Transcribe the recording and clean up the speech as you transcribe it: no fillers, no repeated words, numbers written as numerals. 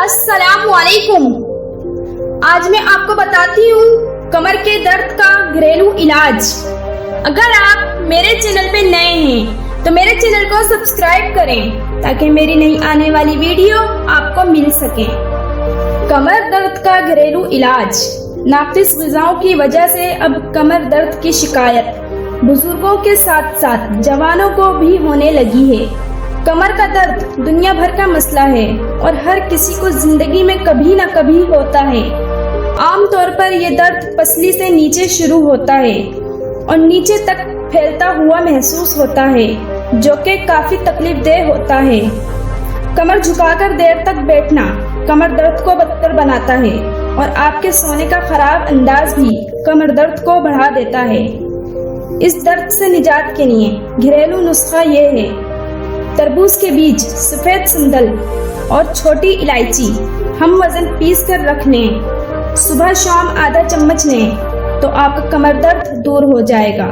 अस्सलाम वालेकुम। आज मैं आपको बताती हूँ कमर के दर्द का घरेलू इलाज। अगर आप मेरे चैनल पे नए हैं तो मेरे चैनल को सब्सक्राइब करें ताकि मेरी नई आने वाली वीडियो आपको मिल सके। कमर दर्द का घरेलू इलाज। नाक़िस ग़िज़ाओं की वजह से अब कमर दर्द की शिकायत बुजुर्गों के साथ साथ जवानों को भी होने लगी है। कमर का दर्द दुनिया भर का मसला है और हर किसी को जिंदगी में कभी न कभी होता है। आम तौर पर ये दर्द पसली से नीचे शुरू होता है और नीचे तक फैलता हुआ महसूस होता है, जो कि काफी तकलीफदेह होता है। कमर झुकाकर देर तक बैठना कमर दर्द को बदतर बनाता है और आपके सोने का खराब अंदाज भी कमर दर्द को बढ़ा देता है। इस दर्द से निजात के लिए घरेलू नुस्खा ये है: तरबूज के बीज, सफेद संदल और छोटी इलायची हम वजन पीस कर रख लें। सुबह शाम आधा चम्मच लें तो आपका कमर दर्द दूर हो जाएगा।